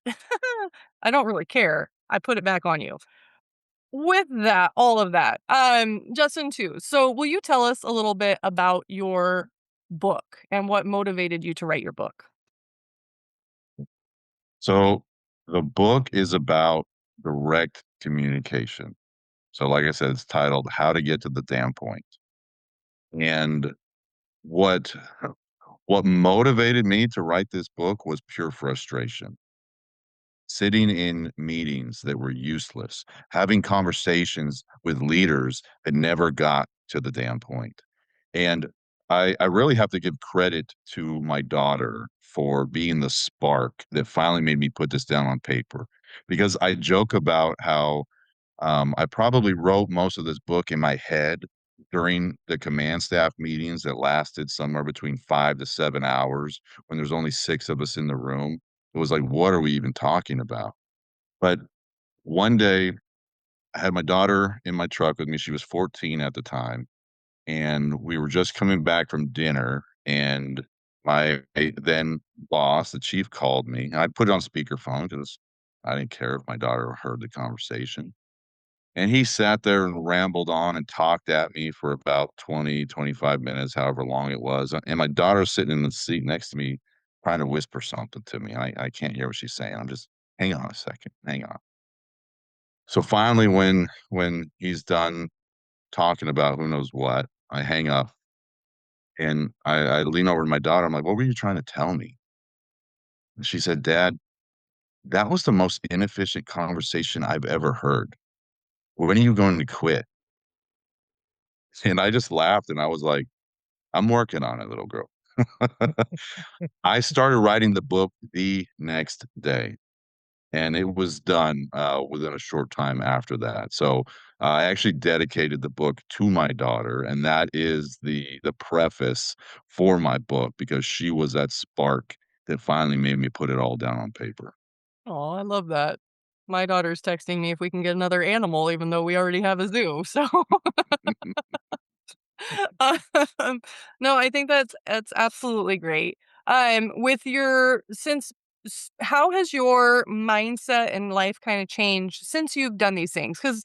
I don't really care. I put it back on you. With that, all of that, Justin too. So will you tell us a little bit about your book and what motivated you to write your book? So the book is about direct communication. So, like I said, it's titled "How to Get to the Damn Point." And what what motivated me to write this book was pure frustration. Sitting in meetings that were useless, having conversations with leaders that never got to the damn point. And I really have to give credit to my daughter for being the spark that finally made me put this down on paper. Because I joke about how I probably wrote most of this book in my head during the command staff meetings that lasted somewhere between 5 to 7 hours when there's only six of us in the room. It was like, what are we even talking about? But one day, I had my daughter in my truck with me. She was 14 at the time, and we were just coming back from dinner. And my then boss, the chief, called me. And I put it on speakerphone because I didn't care if my daughter heard the conversation. And he sat there and rambled on and talked at me for about 20, 25 minutes, however long it was. And my daughter's sitting in the seat next to me, trying to whisper something to me. I can't hear what she's saying. I'm just, hang on a second, hang on. So finally, when he's done talking about who knows what, I hang up and I lean over to my daughter. I'm like, "What were you trying to tell me?" And she said, "Dad, that was the most inefficient conversation I've ever heard. When are you going to quit?" And I just laughed and I was like, "I'm working on it, little girl." I started writing the book the next day. And it was done, within a short time after that. So, I actually dedicated the book to my daughter, and that is the preface for my book because she was that spark that finally made me put it all down on paper. Oh, I love that. My daughter's texting me if we can get another animal, even though we already have a zoo. So, um, no, I think that's absolutely great. With your since how has your mindset and life kind of changed since you've done these things? Because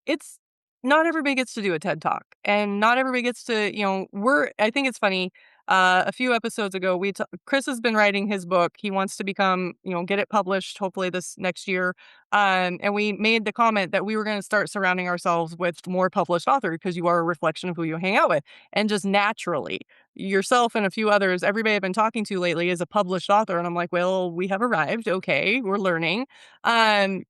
it's not everybody gets to do a TED Talk, and not everybody gets to, I think it's funny, a few episodes ago, Chris has been writing his book. He wants to become, get it published hopefully this next year. And we made the comment that we were going to start surrounding ourselves with more published authors because you are a reflection of who you hang out with. And just naturally, yourself and a few others, everybody I've been talking to lately is a published author. And I'm like, well, we have arrived. Okay, we're learning. Um,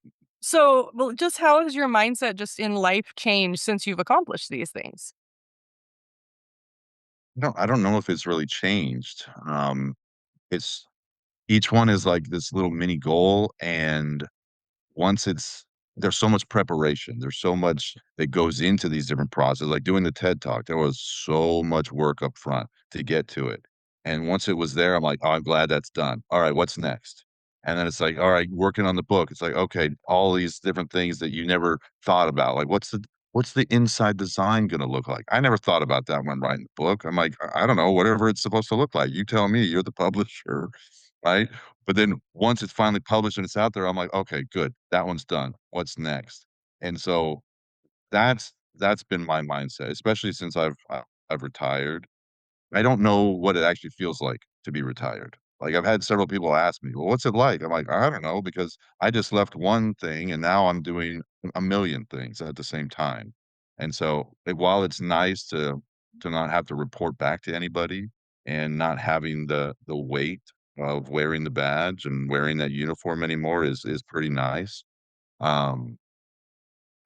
well, just how has your mindset just in life changed since you've accomplished these things? No, I don't know if it's really changed. It's each one is like this little mini goal, and once it's there's so much preparation. There's so much that goes into these different processes. Like doing the TED Talk, there was so much work up front to get to it. And once it was there, I'm like, "Oh, I'm glad that's done. All right, what's next?" And then it's like, "All right, working on the book." It's like, "Okay, all these different things that you never thought about. Like, what's the inside design gonna look like?" I never thought about that when writing the book. I'm like, I don't know, whatever it's supposed to look like. You tell me. You're the publisher, right?" But then once it's finally published and it's out there, I'm like, "Okay, good. That one's done. What's next?" And so that's been my mindset, especially since I've retired. I don't know what it actually feels like to be retired. Like, I've had several people ask me, "Well, what's it like?" I'm like, "I don't know, because I just left one thing and now I'm doing a million things at the same time." And so, while it's nice to not have to report back to anybody and not having the weight of wearing the badge and wearing that uniform anymore is pretty nice. Um,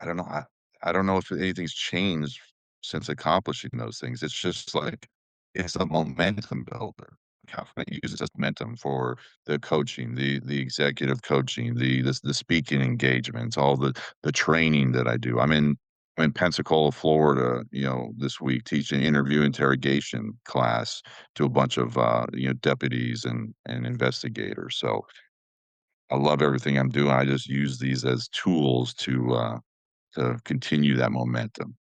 I don't know. I don't know if anything's changed since accomplishing those things. It's just like it's a momentum builder. how can I use this as momentum for the coaching, the executive coaching, the speaking engagements, all the training that I do. I'm in Pensacola, Florida, this week teaching interview interrogation class to a bunch of deputies and investigators. So I love everything I'm doing. I just use these as tools to continue that momentum.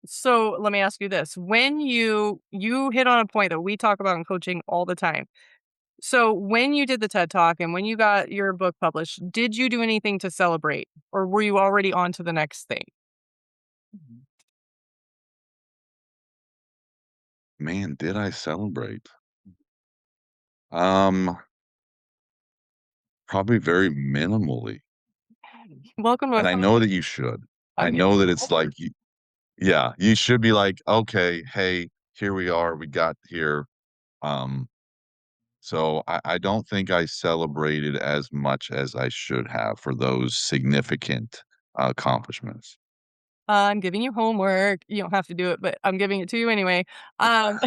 So let me ask you this. When you hit on a point that we talk about in coaching all the time. So when you did the TED Talk and when you got your book published, did you do anything to celebrate or were you already on to the next thing? Man, did I celebrate? Um, Probably very minimally, Welcome to and a I know that you should. I I'm know giving that you it's like homework. yeah, you should be like, "Okay, hey, here we are, we got here." Um, so I don't think I celebrated as much as I should have for those significant accomplishments. I'm giving you homework. You don't have to do it, but I'm giving it to you anyway. Um,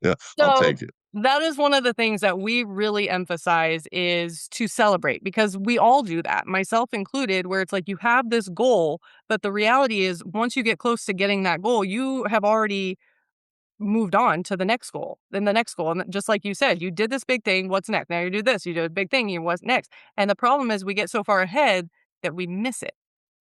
Yeah, I'll so take it. that is one of the things that we really emphasize is to celebrate because we all do that, myself included, where it's like you have this goal, but the reality is once you get close to getting that goal, you have already moved on to the next goal, then the next goal. And just like you said, you did this big thing. What's next? Now you do this. You did a big thing. You what's next? And the problem is we get so far ahead that we miss it.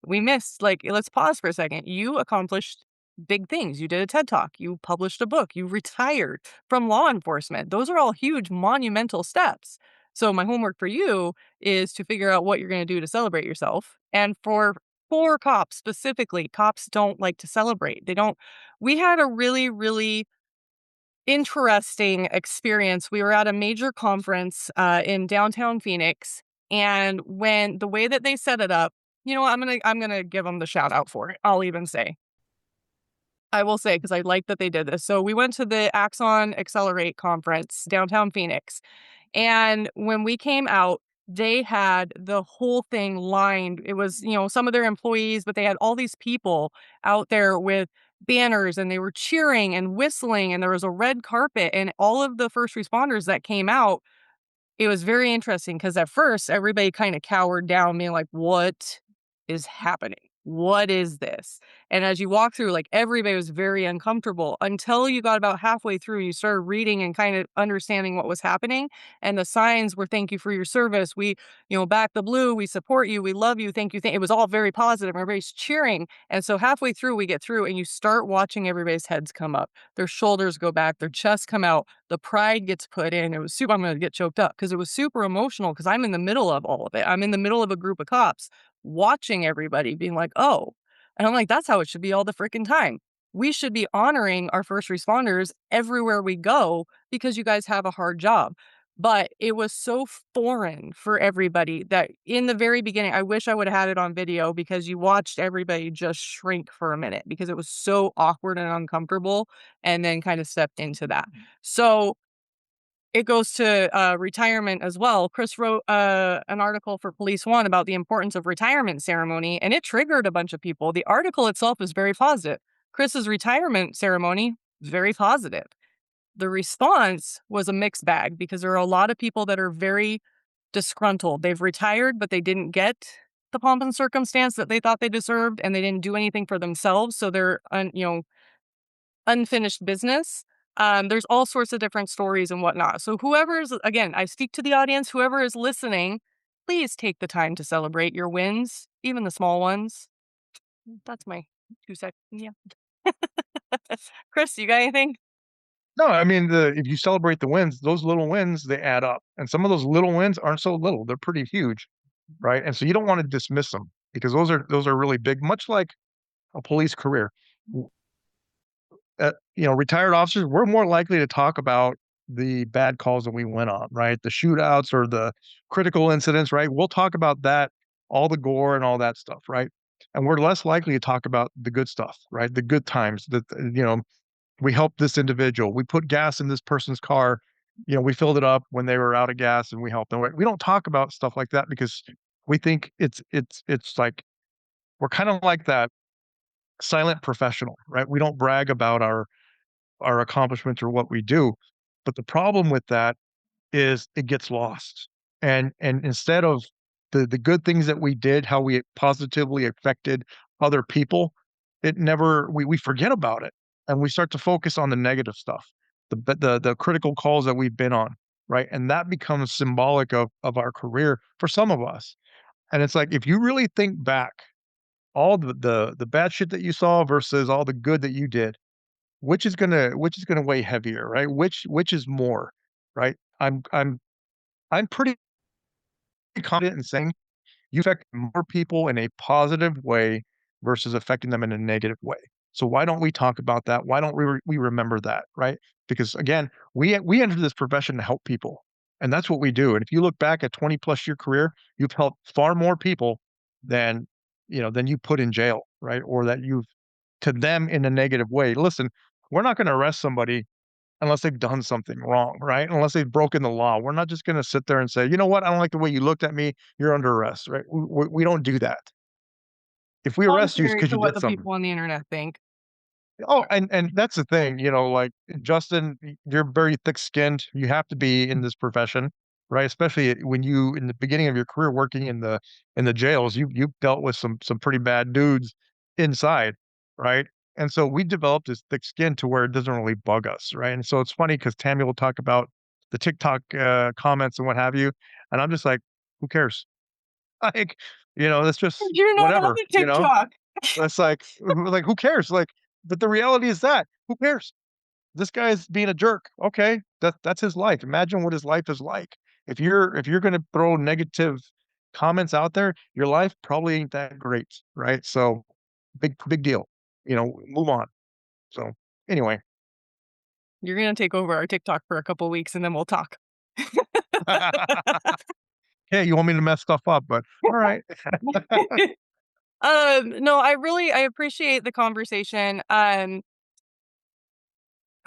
We miss like let's pause for a second. You accomplished big things. You did a TED Talk. You published a book. You retired from law enforcement. Those are all huge monumental steps. So my homework for you is to figure out what you're going to do to celebrate yourself. And for cops specifically, cops don't like to celebrate. They don't we had a really interesting experience. We were at a major conference in downtown Phoenix, and when the way that they set it up, you know, what, I'm gonna give them the shout out for it. I'll even say, I will say because I like that they did this. So we went to the Axon Accelerate conference downtown Phoenix, and when we came out, they had the whole thing lined. It was, some of their employees, but they had all these people out there with banners and they were cheering and whistling and there was a red carpet and all of the first responders that came out it was very interesting because at first everybody kind of cowered down, being like, "What is happening? What is this?" And as you walk through, like everybody was very uncomfortable until you got about halfway through. You started reading and kind of understanding what was happening. And the signs were, "Thank you for your service. We, back the blue. We support you. We love you. Thank you." It was all very positive. Everybody's cheering. And so halfway through, we get through and you start watching everybody's heads come up, their shoulders go back, their chests come out, the pride gets put in. It was super I'm gonna get choked up because it was super emotional because 'cause I'm in the middle of all of it. I'm in the middle of a group of cops watching everybody being like, "Oh." And I'm like, "That's how it should be all the freaking time. We should be honoring our first responders everywhere we go because you guys have a hard job." But it was so foreign for everybody that in the very beginning, I wish I would have had it on video because you watched everybody just shrink for a minute because it was so awkward and uncomfortable and then kind of stepped into that. So it goes to retirement as well. Chris wrote an article for Police One about the importance of retirement ceremony, and it triggered a bunch of people. The article itself is very positive. Chris's retirement ceremony, very positive. The response was a mixed bag because there are a lot of people that are very disgruntled. They've retired, but they didn't get the pomp and circumstance that they thought they deserved, and they didn't do anything for themselves. So they're, unfinished business. There's all sorts of different stories and whatnot. So whoever's again, I speak to the audience, whoever is listening, please take the time to celebrate your wins, even the small ones. That's my 2 seconds. Yeah. Chris, you got anything? No, I mean, if you celebrate the wins, those little wins, they add up, and some of those little wins aren't so little, they're pretty huge, right? And so you don't wanna dismiss them because those are really big, much like a police career. W Retired officers, we're more likely to talk about the bad calls that we went on, right? The shootouts or the critical incidents, right? We'll talk about that, all the gore and all that stuff, right? And we're less likely to talk about the good stuff, right? The good times that, we helped this individual. We put gas in this person's car. We filled it up when they were out of gas and we helped them. We don't talk about stuff like that because we think it's like we're kind of like that silent professional, right? We don't brag about our accomplishments or what we do. But the problem with that is it gets lost. And instead of the good things that we did, how we positively affected other people, it never we forget about it, and we start to focus on the negative stuff, the critical calls that we've been on, right? And that becomes symbolic of our career for some of us. And it's like if you really think back, all the bad shit that you saw versus all the good that you did, which is gonna weigh heavier, right? Which is more, right? I'm pretty confident in saying you affect more people in a positive way versus affecting them in a negative way. So why don't we talk about that? Why don't we remember that, right? Because again, we entered this profession to help people, and that's what we do. And if you look back at 20 plus year career, you've helped far more people than than you put in jail, right? Or that you've to them in a negative way. Listen, we're not going to arrest somebody unless they've done something wrong, right? Unless they've broken the law. We're not just gonna sit there and say, "You know what? I don't like the way you looked at me. You're under arrest," right? We don't do that. If we arrest you, it's Contrary 'cause to you what did the something. people on the internet think. Oh, and that's the thing, like, Justin, you're very thick-skinned. You have to be in this profession, right? Especially when you in the beginning of your career working in the jails, you've dealt with some pretty bad dudes inside, right? And so we developed this thick skin to where it doesn't really bug us, right? And so it's funny because Tammy will talk about the TikTok, comments and what have you, and I'm just like, "Who cares?" Like, it's just You're not on whatever, the you know? TikTok. It's like, who cares? Like, but the reality is that, who cares? This guy's being a jerk. Okay, that's his life. Imagine what his life is like. If you're gonna throw negative comments out there, your life probably ain't that great, right? So big deal. Move on. So anyway. You're gonna take over our TikTok for a couple weeks, and then we'll talk. Hey, you want me to mess stuff up, but all right. No, I appreciate the conversation. I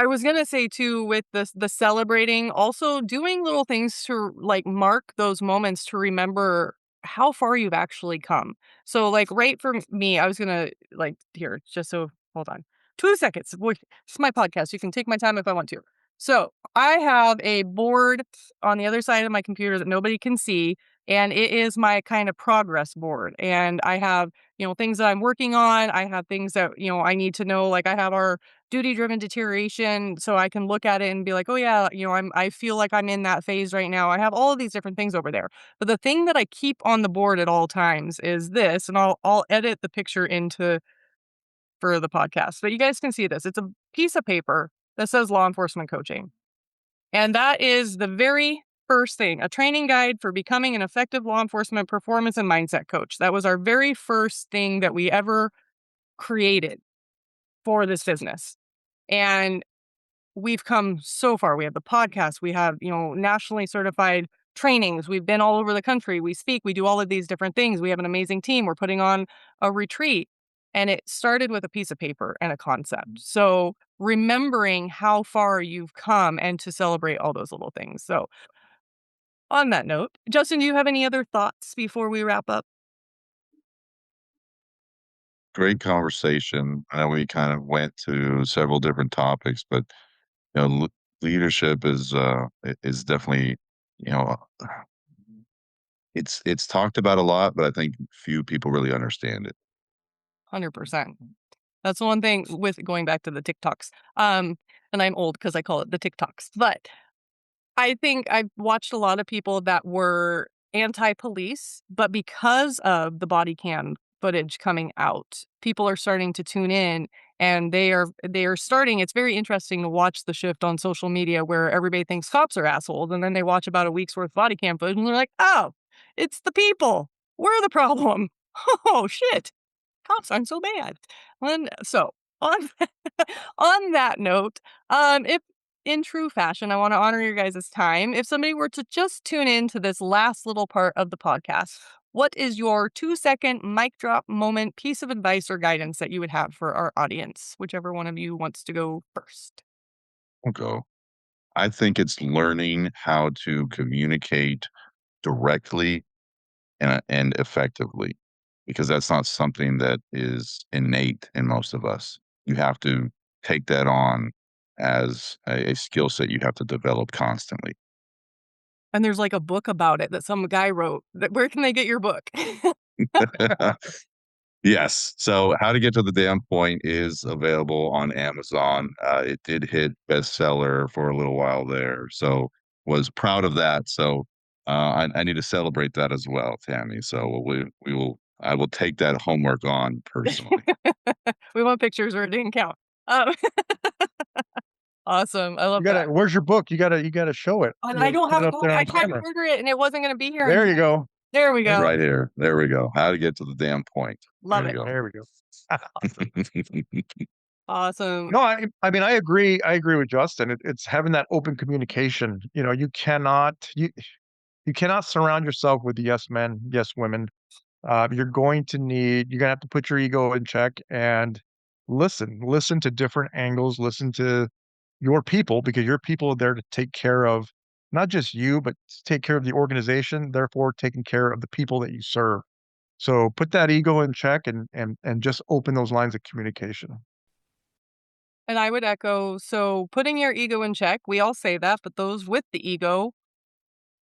was gonna say too, with the celebrating, also doing little things to like mark those moments to remember how far you've actually come. So like right for me, I was gonna like here, just so hold on. 2 seconds. It's my podcast. You can take my time if I want to. So I have a board on the other side of my computer that nobody can see, and it is my kind of progress board. And I have, things that I'm working on. I have things that, I need to know. Like I have our duty driven deterioration, so I can look at it and be like, "Oh yeah, I feel like I'm in that phase right now." I have all of these different things over there. But the thing that I keep on the board at all times is this, and I'll edit the picture into for the podcast. But you guys can see this. It's a piece of paper that says law enforcement coaching. And that is the very first thing, a training guide for becoming an effective law enforcement performance and mindset coach. That was our very first thing that we ever created for this business. And we've come so far. We have the podcast, we have, nationally certified trainings. We've been all over the country. We speak, we do all of these different things. We have an amazing team. We're putting on a retreat. And it started with a piece of paper and a concept. So remembering how far you've come and to celebrate all those little things. So on that note, Justin, do you have any other thoughts before we wrap up? Great conversation. I know we kind of went to several different topics, but you know, leadership is definitely you know it's talked about a lot, but I think few people really understand it. 100%. That's the one thing with going back to the TikToks. And I'm old because I call it the TikToks. But I think I've watched a lot of people that were anti-police, but because of the body cam footage coming out, people are starting to tune in, and they are starting. It's very interesting to watch the shift on social media where everybody thinks cops are assholes, and then they watch about a week's worth of body cam footage and they're like, "Oh, it's the people. We're the problem." Oh shit. Cops aren't so bad. So on on that note, if in true fashion, I want to honor your guys' time. If somebody were to just tune in to this last little part of the podcast, what is your 2-second mic drop moment piece of advice or guidance that you would have for our audience? Whichever one of you wants to go first. I'll go. I think it's learning how to communicate directly and effectively, because that's not something that is innate in most of us. You have to take that on as a skill set you have to develop constantly. And there's like a book about it that some guy wrote. Where can they get your book? Yes. So How to Get to the Damn Point is available on Amazon. It did hit bestseller for a little while there. So was proud of that. So I need to celebrate that as well, Tammy. So we will I will take that homework on personally. We want pictures or it didn't count. Um, awesome. I You love that. gotta where's your book? You gotta show it. And You I gotta don't put have it a up book. there I on tried to camera. order it and it wasn't going to be here. There And you go. there we There you go. go. Right here. There we go. How to Get to the Damn Point. Love There it. you go. There we go. Awesome. No, I mean, I agree with Justin. It's having that open communication. You cannot surround yourself with yes men, yes women. You're gonna have to put your ego in check and listen to different angles, listen to your people because your people are there to take care of not just you, but to take care of the organization, therefore taking care of the people that you serve. So put that ego in check and just open those lines of communication. And I would echo, so putting your ego in check, we all say that, but those with the ego,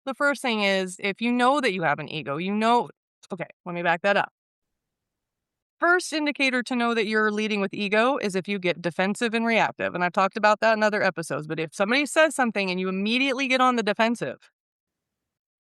the first thing is if you know that you have an ego, okay, let me back that up. First indicator to know that you're leading with ego is if you get defensive and reactive. And I've talked about that in other episodes, but if somebody says something and you immediately get on the defensive,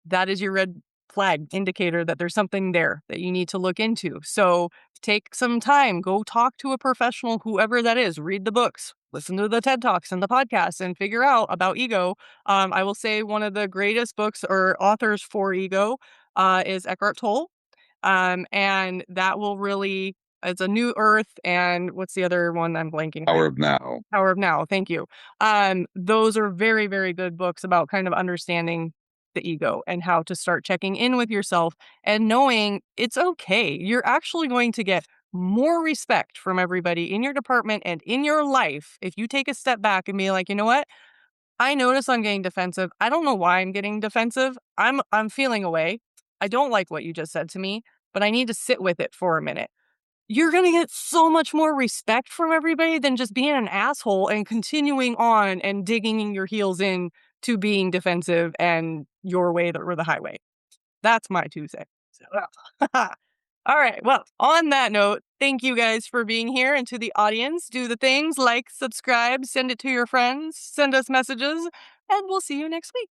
that is your red flag indicator that there's something there that you need to look into. So take some time, go talk to a professional, whoever that is, read the books, listen to the TED Talks and the podcasts and figure out about ego. I will say one of the greatest books or authors for ego is Eckhart Tolle. And that will really, it's a New Earth. And what's the other one I'm blanking right Power of Now. Power of Now. Thank you. Those are very, very good books about kind of understanding the ego and how to start checking in with yourself and knowing it's okay. You're actually going to get more respect from everybody in your department and in your life if you take a step back and be like, you know what? I notice I'm getting defensive. I don't know why I'm getting defensive. I'm feeling away. I don't like what you just said to me, but I need to sit with it for a minute. You're going to get so much more respect from everybody than just being an asshole and continuing on and digging your heels in to being defensive and your way or the highway. That's my 2 cents. All right. Well, on that note, thank you guys for being here. And to the audience, do the things like subscribe, send it to your friends, send us messages, and we'll see you next week.